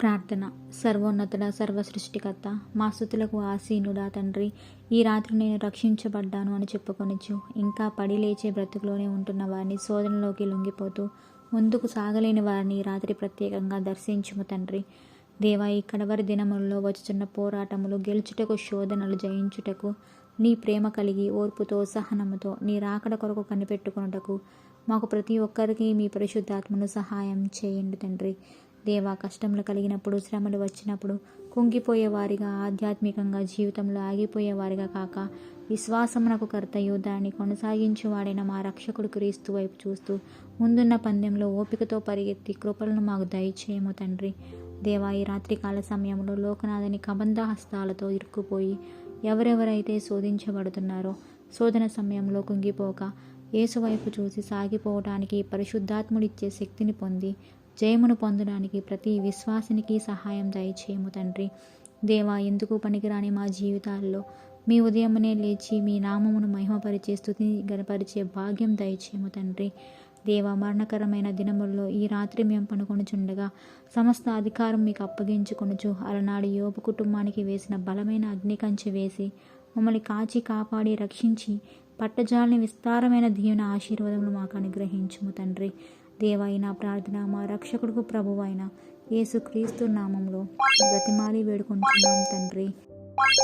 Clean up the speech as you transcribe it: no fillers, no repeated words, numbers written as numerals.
ప్రార్థన. సర్వోన్నతుడ, సర్వసృష్టికర్త, మా స్తుతులకు ఆసీనుడా తండ్రి, ఈ రాత్రి నేను రక్షించబడ్డాను అని చెప్పుకొనుచు ఇంకా పడి లేచే బ్రతుకులోనే ఉంటున్న వారిని, శోధనలోకి లొంగిపోతూ ముందుకు సాగలేని వారిని ఈ రాత్రి ప్రత్యేకంగా దర్శించుము తండ్రి. దేవా, ఈ కడవరి దినములలో వచ్చుచున్న పోరాటములు గెలుచుటకు, శోధనలు జయించుటకు నీ ప్రేమ కలిగి ఓర్పుతో సహనముతో నీ రాకడ కొరకు కనిపెట్టుకొనుటకు మాకు ప్రతి ఒక్కరికి మీ పరిశుద్ధాత్మను సహాయం చేయండి తండ్రి. దేవా, కష్టములు కలిగినప్పుడు, శ్రమలు వచ్చినప్పుడు కుంగిపోయేవారిగా, ఆధ్యాత్మికంగా జీవితంలో ఆగిపోయేవారిగా కాక విశ్వాసమునకు కర్తయు దాన్ని కొనసాగించువాడైన మా రక్షకుడు క్రీస్తు వైపు చూస్తూ ముందున్న పందెంలో ఓపికతో పరిగెత్తి కృపలను మాకు దయచేయము తండ్రి. దేవా, ఈ రాత్రికాల సమయంలో లోకనాథని కబంధ హస్తాలతో ఇరుక్కుపోయి ఎవరెవరైతే శోధించబడుతున్నారో, శోధన సమయంలో కుంగిపోక యేసు వైపు చూసి సాగిపోవటానికి పరిశుద్ధాత్ముడిచ్చే శక్తిని పొంది జయమును పొందడానికి ప్రతి విశ్వాసినికి సహాయం దయచేయము తండ్రి. దేవా, ఎందుకు పనికిరాని మా జీవితాల్లో మీ ఉదయమునే లేచి మీ నామమును మహిమపరిచే, స్తుతిని గనపరిచే భాగ్యం దయచేయము తండ్రి. దేవా, మరణకరమైన దినముల్లో ఈ రాత్రి మేము పనుకొనుచుండగా సమస్త అధికారం మీకు అప్పగించుకొనుచు అలనాడు యోబు కుటుంబానికి వేసిన బలమైన అగ్నికంచె వేసి మమ్మల్ని కాచి కాపాడి రక్షించి పట్టజాలని విస్తారమైన దీవెన ఆశీర్వాదములు మాకు అనుగ్రహించుము తండ్రి. దేవా, ఈ నా ప్రార్థన మా రక్షకుడుకు ప్రభువైన యేసు క్రీస్తు నామంలో బ్రతిమాలి వేడుకొంటున్నాం తండ్రి.